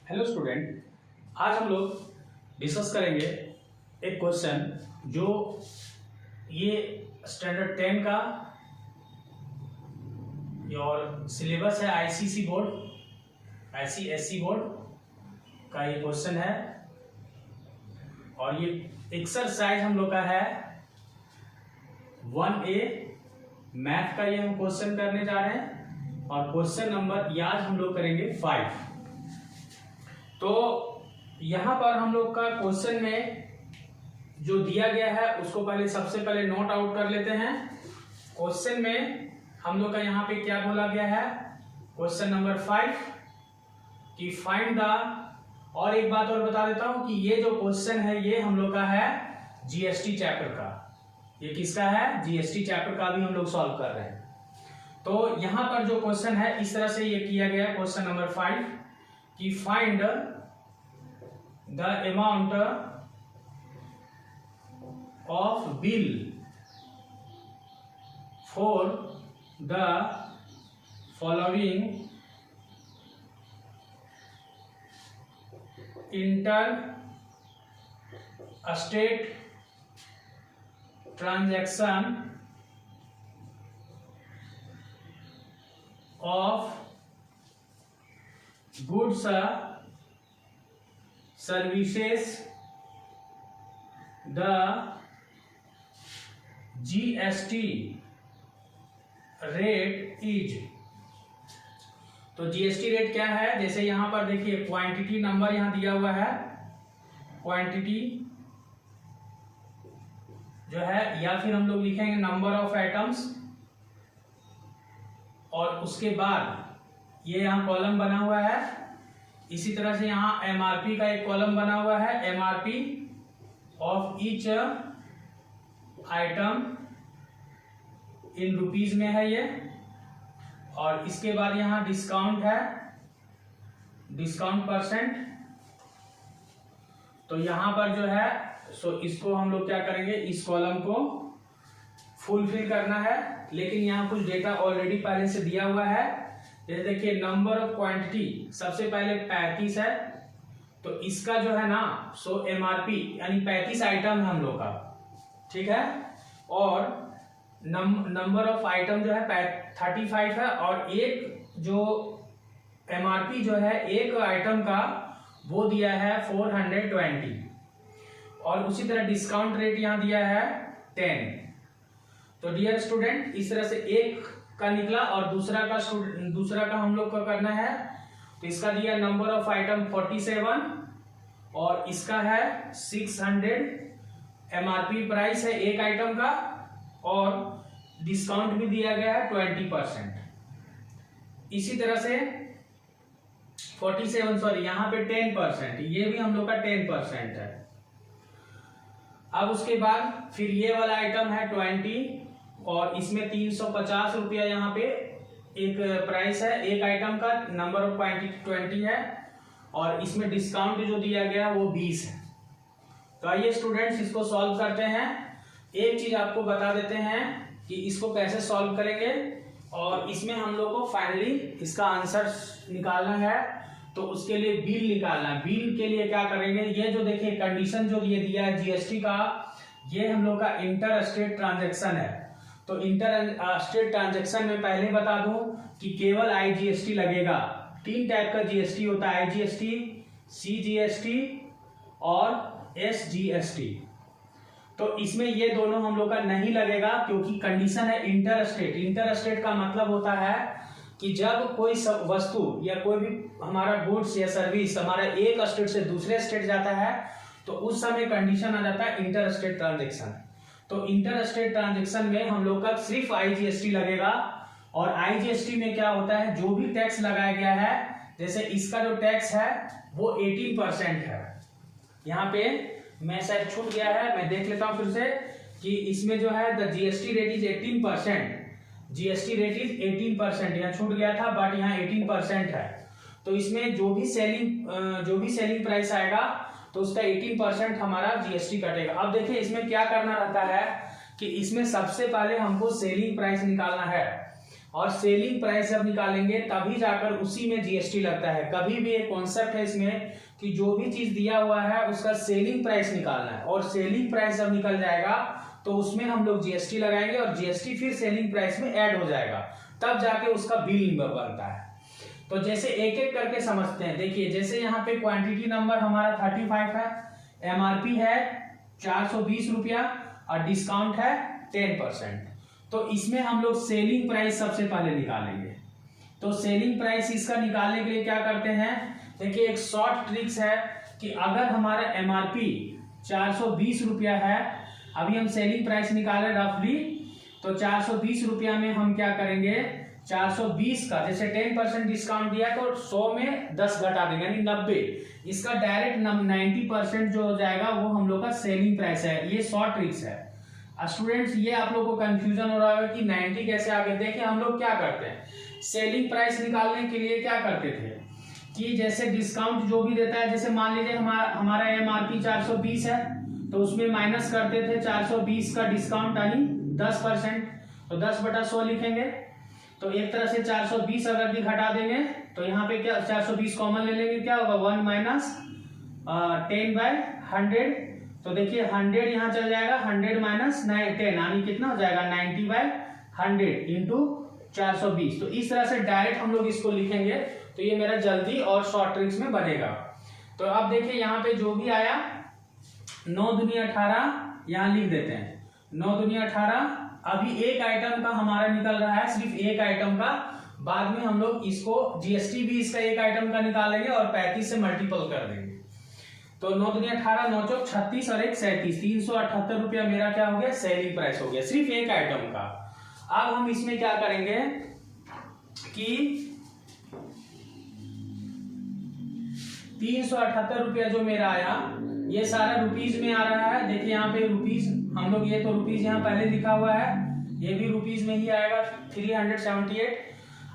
Hello student, आज हम लोग डिस्कस करेंगे एक क्वेश्चन जो ये स्टैंडर्ड 10 का और सिलेबस है आईसीएसई बोर्ड का ये क्वेश्चन है। और ये एक्सरसाइज हम लोग का है 1A मैथ का, ये हम क्वेश्चन करने जा रहे हैं। और क्वेश्चन नंबर आज हम लोग करेंगे 5। तो यहाँ पर हम लोग का क्वेश्चन में जो दिया गया है उसको सबसे पहले नोट आउट कर लेते हैं। क्वेश्चन में हम लोग का यहाँ पे क्या बोला गया है, क्वेश्चन नंबर 5 कि फाइंड द, और एक बात और बता देता हूँ कि ये जो क्वेश्चन है ये हम लोग का है जीएसटी चैप्टर का। ये किसका है? जीएसटी चैप्टर का भी हम लोग सॉल्व कर रहे हैं। तो यहाँ पर जो क्वेश्चन है इस तरह से ये किया गया है, क्वेश्चन नंबर 5 कि find the amount of bill for the following inter state transaction of goods services the GST rate is. तो जीएसटी रेट क्या है, जैसे यहां पर देखिए क्वांटिटी नंबर यहां दिया हुआ है, क्वांटिटी जो है, या फिर हम लोग लिखेंगे नंबर ऑफ आइटम्स, और उसके बाद ये यहां कॉलम बना हुआ है। इसी तरह से यहाँ एमआरपी का एक कॉलम बना हुआ है, MRP of each item in rupees में है ये। और इसके बाद यहाँ डिस्काउंट है, डिस्काउंट परसेंट। तो यहाँ पर जो है इसको हम लोग क्या करेंगे, इस कॉलम को फुलफिल करना है। लेकिन यहाँ कुछ डेटा ऑलरेडी पहले से दिया हुआ है। जैसे देखिए नंबर ऑफ क्वांटिटी सबसे पहले 35 है, तो इसका जो है ना एमआरपी यानी 35 आइटम है हम लोग का, ठीक है। और नंबर ऑफ आइटम जो है 35 है, और एक जो एमआरपी जो है एक आइटम का वो दिया है 420। और उसी तरह डिस्काउंट रेट यहाँ दिया है 10। तो डियर स्टूडेंट, इस तरह से एक का निकला और दूसरा का हम लोग का करना है। तो इसका दिया नंबर ऑफ आइटम 47 और इसका है 600। एमआरपी प्राइस है एक आइटम का, और डिस्काउंट भी दिया गया है 20%। इसी तरह से 47 सॉरी यहाँ पे 10%, ये भी हम लोग का 10% है। अब उसके बाद फिर ये वाला आइटम है 20, और इसमें 350 रुपया यहाँ पे एक प्राइस है एक आइटम का, नंबर ऑफ क्वांटिटी 20 है, और इसमें डिस्काउंट जो दिया गया वो 20 है। तो आइए स्टूडेंट्स इसको सॉल्व करते हैं। एक चीज आपको बता देते हैं कि इसको कैसे सॉल्व करेंगे, और इसमें हम लोग को फाइनली इसका आंसर निकालना है। तो उसके लिए बिल निकालना है। बिल के लिए क्या करेंगे, ये जो देखिए कंडीशन जो ये दिया है जीएसटी का, ये हम लोग का इंटर स्टेट ट्रांजेक्शन है। तो इंटर स्टेट ट्रांजैक्शन में पहले बता दूं कि केवल आईजीएसटी लगेगा। 3 टाइप का जीएसटी होता है, आईजीएसटी, सीजीएसटी और एसजीएसटी। तो इसमें ये दोनों हम लोग का नहीं लगेगा, क्योंकि कंडीशन है इंटर स्टेट। इंटर स्टेट का मतलब होता है कि जब कोई वस्तु या कोई भी हमारा गुड्स या सर्विस हमारा एक स्टेट से दूसरे स्टेट जाता है, तो उस समय कंडीशन आ जाता है इंटर स्टेट ट्रांजेक्शन। तो इंटर स्टेट ट्रांजैक्शन में हम लोग का सिर्फ आईजीएसटी लगेगा। और आईजीएसटी में क्या होता है, जो भी टैक्स लगाया गया है, जैसे इसका जो टैक्स है वो 18% है। यहाँ पे मैं शायद छूट गया है, मैं देख लेता हूँ फिर से कि इसमें जो है the GST rate is 18%। GST rate is 18%, यहाँ छूट गया था बट यहाँ 18% है। तो इसमें जो भी सेलिंग प्राइस आएगा तो उसका 18% हमारा जीएसटी कटेगा। अब देखिए इसमें क्या करना रहता है कि इसमें सबसे पहले हमको सेलिंग प्राइस निकालना है। और सेलिंग प्राइस जब निकालेंगे तभी जाकर उसी में जीएसटी लगता है। कभी भी एक कॉन्सेप्ट है इसमें कि जो भी चीज दिया हुआ है उसका सेलिंग प्राइस निकालना है, और सेलिंग प्राइस जब निकल जाएगा तो उसमें हम लोग जीएसटी लगाएंगे और जीएसटी फिर सेलिंग प्राइस में ऐड हो जाएगा, तब जाके उसका बिल बनता है। तो जैसे एक एक करके समझते हैं। देखिए जैसे यहाँ पे क्वांटिटी नंबर हमारा 35 है, एमआरपी है 420 रुपया और डिस्काउंट है 10%। तो इसमें हम लोग सेलिंग प्राइस सबसे पहले निकालेंगे। तो सेलिंग प्राइस इसका निकालने के लिए क्या करते हैं, देखिए एक शॉर्ट ट्रिक्स है कि अगर हमारा एमआरपी 420 रुपया है, अभी हम सेलिंग प्राइस निकाले रफली, तो 420 रुपया में हम क्या करेंगे, 420 का जैसे 10% डिस्काउंट दिया तो 100 में 10 घटा देंगे यानी 90, इसका डायरेक्ट 90% जो हो जाएगा वो हम लोग का सेलिंग प्राइस है। ये शॉर्ट ट्रिक्स है स्टूडेंट्स। ये आप लोग को कंफ्यूजन हो रहा है कि 90 कैसे आगे। देखिए हम लोग क्या करते हैं, सेलिंग प्राइस निकालने के लिए क्या करते थे कि जैसे डिस्काउंट जो भी देता है, जैसे मान लीजिए हमारा एमआरपी 420 है तो उसमें माइनस करते थे 420 का डिस्काउंट यानी 10%, तो 10/100 लिखेंगे। तो एक तरह से 420 अगर भी घटा देंगे तो यहाँ पे क्या 420 कॉमन ले लेंगे, क्या होगा 1 माइनस 10/100। तो देखिए 100 यहाँ चल जाएगा, 100 माइनस 10 यानी कितना हो जाएगा 90/100 इंटू 420। तो इस तरह से डायरेक्ट हम लोग इसको लिखेंगे तो ये मेरा जल्दी और शॉर्ट ट्रिक्स में बनेगा। तो अब देखिए यहाँ पे जो भी आया 9 दूनी 18 यहाँ लिख देते हैं, 9 दूनी 18। अभी एक आइटम का हमारा निकल रहा है, सिर्फ एक आइटम का, बाद में हम लोग इसको जीएसटी भी इसका एक आइटम का निकालेंगे और 35 से मल्टीपल कर देंगे। तो 9 दूनी 18, 9 चौक 36 और 1 37, 378 रुपया मेरा क्या हो गया, सेलिंग प्राइस हो गया सिर्फ एक आइटम का। अब हम इसमें क्या करेंगे कि 378 रुपया जो मेरा आया ये सारा रुपीज में आ रहा है। देखिए यहाँ पे रुपीज हम लोग, ये तो रुपीज यहाँ पहले लिखा हुआ है, ये भी रुपीज में ही आएगा 378।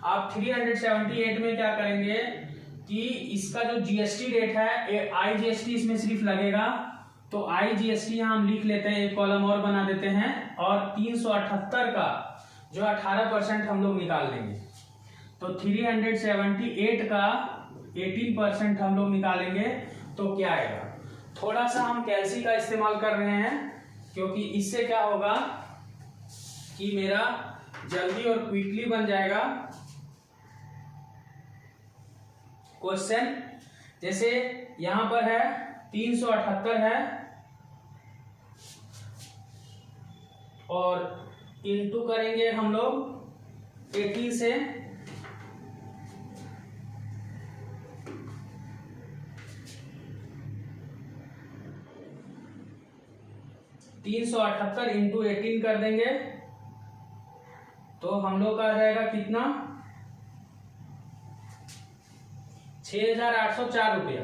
आप 378 में क्या करेंगे कि इसका जो जीएसटी रेट है आईजीएसटी इसमें सिर्फ लगेगा, तो आईजीएसटी यहाँ हम लिख लेते हैं, एक कॉलम और बना देते हैं, और 378 का जो 18% हम लोग निकाल लेंगे। तो 378 का 18% हम लोग निकालेंगे तो क्या आएगा। थोड़ा सा हम कैलसी का इस्तेमाल कर रहे हैं क्योंकि इससे क्या होगा कि मेरा जल्दी और क्विकली बन जाएगा क्वेश्चन। जैसे यहां पर है 378 है और इनटू करेंगे हम लोग 18 से, $378 इंटू 18 कर देंगे तो हम लोग का आ जाएगा कितना, 6,804 रुपया।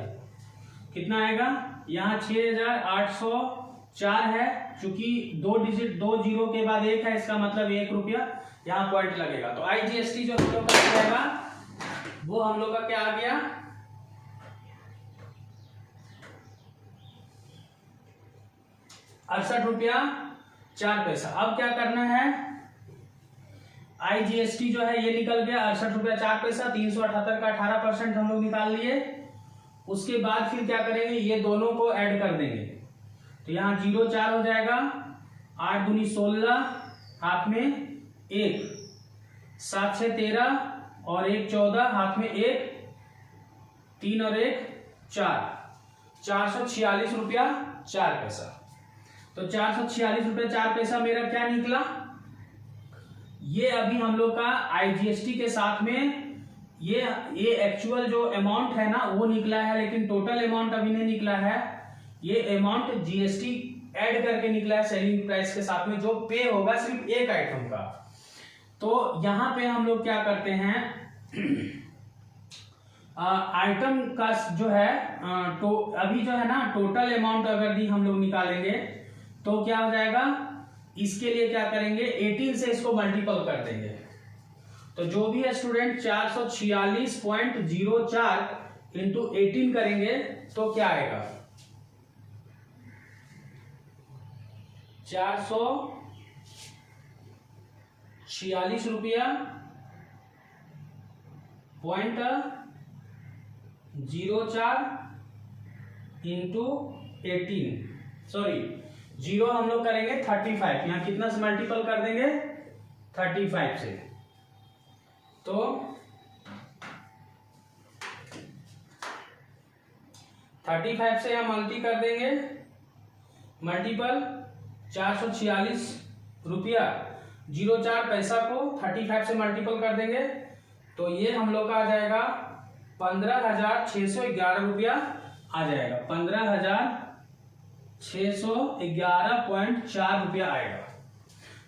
कितना आएगा, यहाँ 6,804 है, चूंकि 2 डिजिट 2 जीरो के बाद 1 है, इसका मतलब 1 रुपया यहाँ पॉइंट लगेगा। तो आईजीएसटी जो हम लोग का आ जाएगा वो हम लोग का क्या आ गया, 68 रुपया 4 पैसा। अब क्या करना है, आईजीएसटी जो है ये निकल गया 68 रुपया 4 पैसा, 378 का 18% हम लोग निकाल लिए। उसके बाद फिर क्या करेंगे, ये दोनों को ऐड कर देंगे, तो यहाँ 0 4 हो जाएगा, 8 दूनी 16, हाथ में 1, 7 6 13 और 1 14, हाथ में 1, 3 और 1 4, 446 रुपया 4 पैसा। तो 446 रुपया 4 पैसा मेरा क्या निकला, ये अभी हम लोग का आईजीएसटी के साथ में ये एक्चुअल जो अमाउंट है ना वो निकला है, लेकिन टोटल अमाउंट अभी नहीं निकला है। ये अमाउंट जीएसटी ऐड करके निकला है सेलिंग प्राइस के साथ में, जो पे होगा सिर्फ एक आइटम का। तो यहां पे हम लोग क्या करते हैं, आइटम का जो है तो अभी जो है ना टोटल अमाउंट अगर भी हम लोग निकालेंगे तो क्या हो जाएगा, इसके लिए क्या करेंगे 18 से इसको मल्टीपल कर देंगे। तो जो भी है स्टूडेंट 446.04 इंटू 18 करेंगे तो क्या आएगा, 446 रुपया 0.04 इंटू 18, सॉरी 0 हम लोग करेंगे 35, यहाँ कितना से मल्टीपल कर देंगे 35 से, तो 35 से यहाँ मल्टी कर देंगे, मल्टीपल 446 रुपया, 04 पैसा को 35 से मल्टीपल कर देंगे, तो ये हम लोग का आ जाएगा 15,611 रुपया आ जाएगा, 15,611.4 रुपया आएगा।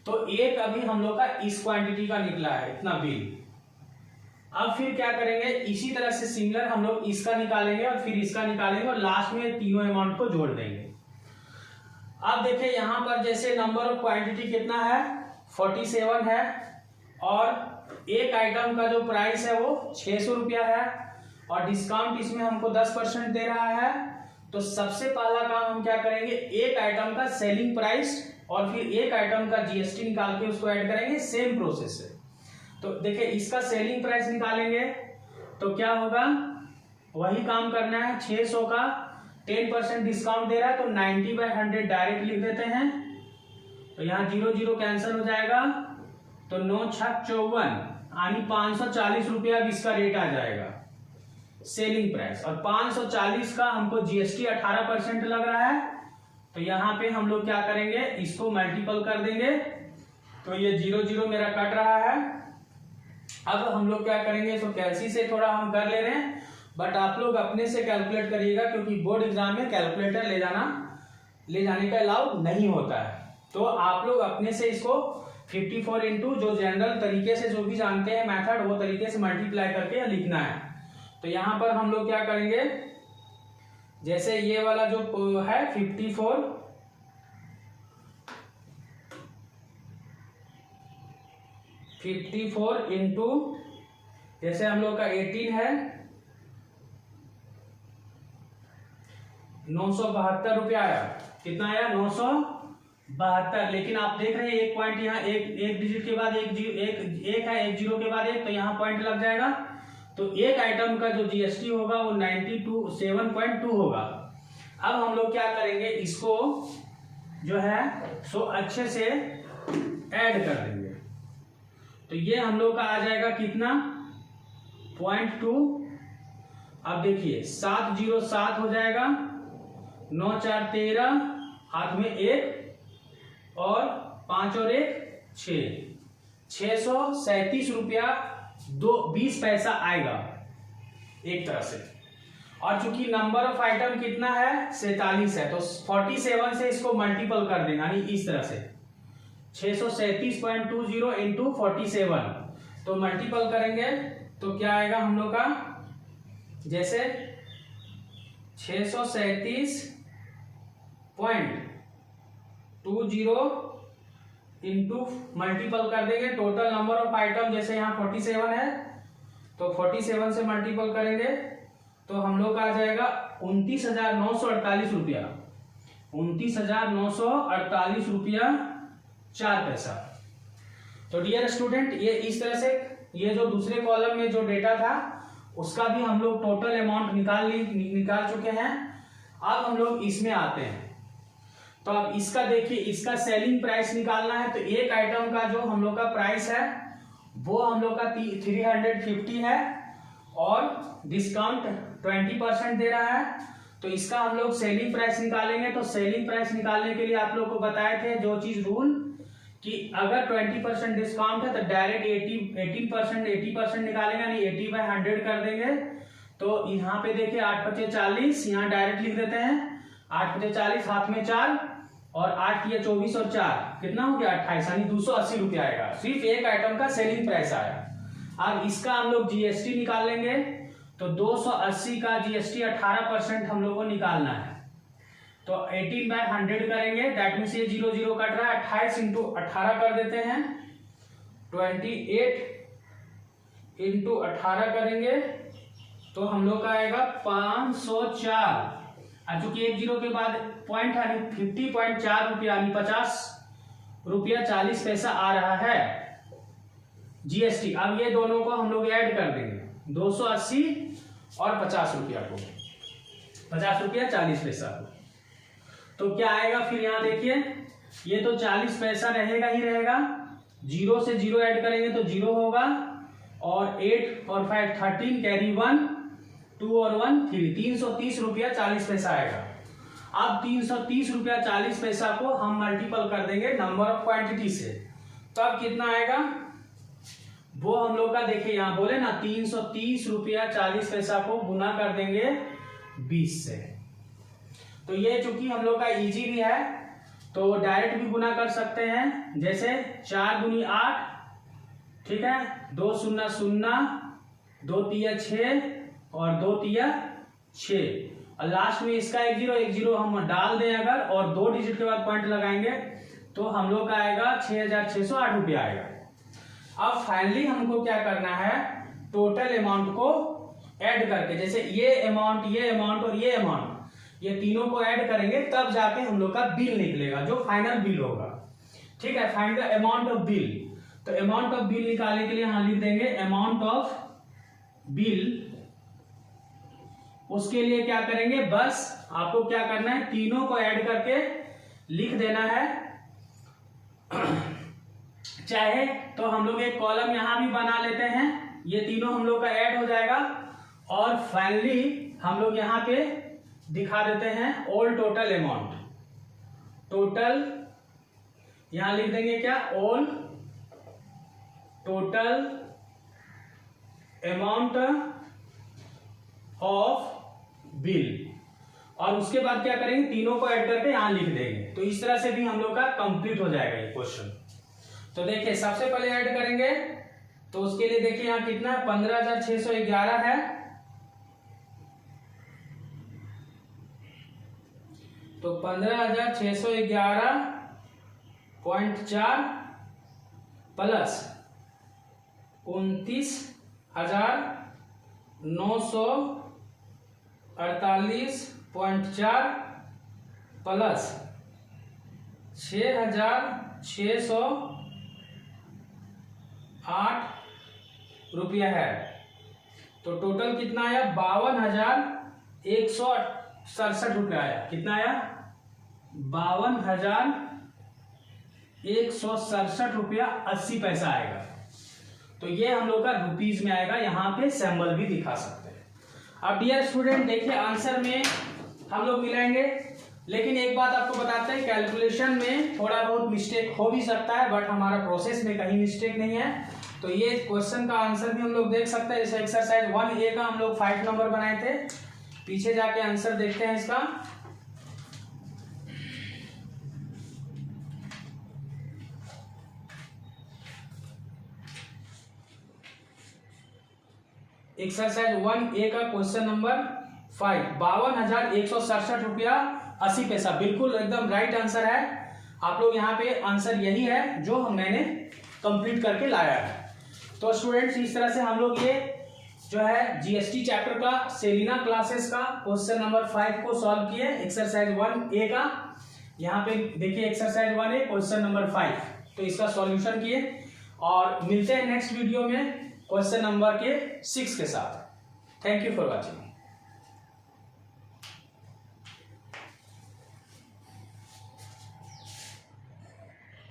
तो एक अभी हम लोग का इस क्वांटिटी का निकला है इतना बिल। अब फिर क्या करेंगे, इसी तरह से सिमिलर हम लोग इसका निकालेंगे और फिर इसका निकालेंगे और लास्ट में तीनों अमाउंट को जोड़ देंगे। अब देखिए यहाँ पर जैसे नंबर ऑफ क्वांटिटी कितना है 47 है और एक आइटम का जो प्राइस है वो 600 रुपया है और डिस्काउंट इसमें हमको 10% दे रहा है। तो सबसे पहला काम हम क्या करेंगे, एक आइटम का सेलिंग प्राइस और फिर एक आइटम का जीएसटी निकाल के उसको ऐड करेंगे सेम प्रोसेस से। तो देखिए इसका सेलिंग प्राइस निकालेंगे तो क्या होगा, वही काम करना है, 600 का 10% डिस्काउंट दे रहा है तो 90/100 डायरेक्ट लिख देते हैं, तो यहाँ 0 कैंसिल हो जाएगा, तो 9×6 = 54 यानी 540 रुपया इसका रेट आ जाएगा सेलिंग प्राइस, और 540 का हमको जीएसटी 18% लग रहा है, तो यहाँ पे हम लोग क्या करेंगे, इसको मल्टीपल कर देंगे, तो ये 0 मेरा कट रहा है। अब हम लोग क्या करेंगे, इसको कैलसी से थोड़ा हम कर ले रहे हैं, बट आप लोग अपने से कैलकुलेट करिएगा क्योंकि बोर्ड एग्जाम में कैलकुलेटर ले जाने का अलाउ नहीं होता है। तो आप लोग अपने से इसको 54 इंटू जो जनरल तरीके से जो भी जानते हैं मेथड वो तरीके से मल्टीप्लाई करके लिखना है। तो यहाँ पर हम लोग क्या करेंगे, जैसे ये वाला जो है 54 इंटू जैसे हम लोग का 18 है 972 रुपया आया, कितना आया 972। लेकिन आप देख रहे हैं एक पॉइंट यहाँ एक डिजिट के बाद एक है, एक जीरो के बाद एक, तो यहाँ पॉइंट लग जाएगा, तो एक आइटम का जो जीएसटी होगा वो 7.2 होगा। अब हम लोग क्या करेंगे, इसको जो है सो अच्छे से ऐड कर देंगे, तो ये हम लोग का आ जाएगा कितना 0.2। अब देखिए 707 हो जाएगा, 9 4 13, हाथ में 1 और 5 और 1 6, 637 रुपया 20 पैसा आएगा एक तरह से। और चूंकि नंबर ऑफ आइटम कितना है 47 है, तो 47 से इसको मल्टीपल कर देना, यानी इस तरह से 637.20 इंटू 47, तो मल्टीपल करेंगे तो क्या आएगा हम लोग का, जैसे 637.20 इंटू मल्टीपल कर देंगे टोटल नंबर ऑफ आइटम, जैसे यहाँ 47 है तो 47 से मल्टीपल करेंगे तो हम लोग का आ जाएगा 29,948 रुपया, 29,948 रुपया 4 पैसा। तो डियर स्टूडेंट, ये इस तरह से ये जो दूसरे कॉलम में जो डेटा था उसका भी हम लोग टोटल अमाउंट निकाल चुके हैं। अब हम लोग इसमें आते हैं, तो अब इसका देखिए, इसका सेलिंग प्राइस निकालना है, तो एक आइटम का जो हम लोग का प्राइस है वो हम लोग का 350 है और डिस्काउंट 20% दे रहा है, तो इसका हम लोग सेलिंग प्राइस निकालेंगे। तो सेलिंग प्राइस निकालने के लिए आप लोग को बताए थे जो चीज रूल, कि अगर 20% डिस्काउंट है तो डायरेक्ट 80% निकालेंगे, यानी 80/100 कर देंगे। तो यहाँ पे देखिए 8 × 5 = 40, यहाँ डायरेक्ट लिख देते हैं 8 × 5 = 40, हाथ में 4 और 8 × 24 और 4 कितना हो गया 28, यानी 280 रुपया आएगा, सिर्फ एक आइटम का सेलिंग प्राइस आया। अब इसका हम लोग जीएसटी निकाल लेंगे, तो 280 का जीएसटी 18% हम लोग को निकालना है, तो 18/100 करेंगे, दैट मीन्स ये 0 कट रहा है, 28 इंटू 18 कर देते हैं, 28 इंटू 18 करेंगे तो हम लोग का आएगा 504, और चूंकि 10 के बाद पॉइंट है 50.4 रुपया, यानी 50 रुपया 40 पैसा आ रहा है जीएसटी। अब ये दोनों को हम लोग ऐड कर देंगे, 280 और 50 रुपया को, 50 रुपया 40 पैसा को। तो क्या आएगा फिर यहाँ देखिए, ये तो 40 पैसा रहेगा ही रहेगा, 0 से 0 ऐड करेंगे तो 0 होगा, और 8 और 5 13 कैरी 1, 2 और 1 3, 330 रुपया 40 पैसा आएगा। अब 330 रुपया 40 पैसा को हम मल्टीपल कर देंगे नंबर ऑफ क्वांटिटी से, तब कितना आएगा वो हम लोग का देखिए यहाँ बोले ना 330 रुपया 40 पैसा को गुना कर देंगे 20 से। तो ये चूंकि हम लोग का इजी भी है तो डायरेक्ट भी गुना कर सकते हैं, जैसे 4 दूनी 8, ठीक है, 2 शून्य 0, 2 तिया 6 और 2 तिया 6, और लास्ट में इसका 1 0 हम डाल दें अगर, और 2 डिजिट के बाद पॉइंट लगाएंगे तो हम लोग का आएगा 6608 रुपया आएगा। अब फाइनली हमको क्या करना है, टोटल अमाउंट को ऐड करके, जैसे ये अमाउंट और ये अमाउंट, ये तीनों को ऐड करेंगे तब जाके हम लोग का बिल निकलेगा, जो फाइनल बिल होगा। ठीक है, find the amount of bill. तो अमाउंट ऑफ बिल निकालने के लिए यहां लिख देंगे अमाउंट ऑफ बिल। उसके लिए क्या करेंगे, बस आपको क्या करना है, तीनों को ऐड करके लिख देना है। चाहे तो हम लोग एक कॉलम यहां भी बना लेते हैं, ये तीनों हम लोग का ऐड हो जाएगा, और फाइनली हम लोग यहां पे दिखा देते हैं ऑल टोटल अमाउंट। टोटल यहां लिख देंगे क्या, all total amount of bill, और उसके बाद क्या करेंगे, तीनों को ऐड करके यहां लिख देंगे। तो इस तरह से भी हम लोग का कंप्लीट हो जाएगा ये क्वेश्चन। तो देखिए सबसे पहले ऐड करेंगे, तो उसके लिए देखिए यहां कितना है, 15,611 है, तो 15,611.4 प्लस 29,948.4 प्लस 6,608 रुपया है। तो टोटल कितना आया, 52,167 रुपया आया। कितना आया, 52,167 रुपया 80 पैसा आएगा। तो ये हम लोग का रुपीज में आएगा, यहाँ पे सिंबल भी दिखा सकते हैं। अब डियर स्टूडेंट देखिए आंसर में हम लोग मिलाएंगे, लेकिन एक बात आपको बताते हैं, कैलकुलेशन में थोड़ा बहुत मिस्टेक हो भी सकता है, बट हमारा प्रोसेस में कहीं मिस्टेक नहीं है। तो ये क्वेश्चन का आंसर भी हम लोग देख सकते हैं, जैसे एक्सरसाइज 1A का हम लोग 5 नंबर बनाए थे, पीछे जाके आंसर देखते हैं इसका। एक्सरसाइज 1A का क्वेश्चन नंबर 5, 52,167 रुपया 80 पैसा, बिल्कुल एकदम राइट आंसर है। आप लोग यहाँ पे आंसर यही है जो मैंने कंप्लीट करके लाया है। तो स्टूडेंट्स इस तरह से हम लोग ये जो है जीएसटी चैप्टर का सेलिना क्लासेस का क्वेश्चन नंबर 5 को सॉल्व किए, एक्सरसाइज 1A का। यहाँ पे देखिए एक्सरसाइज 1A क्वेश्चन नंबर 5, तो इसका सॉल्यूशन किए, और मिलते हैं नेक्स्ट वीडियो में क्वेश्चन नंबर के 6 के साथ। Thank you for watching.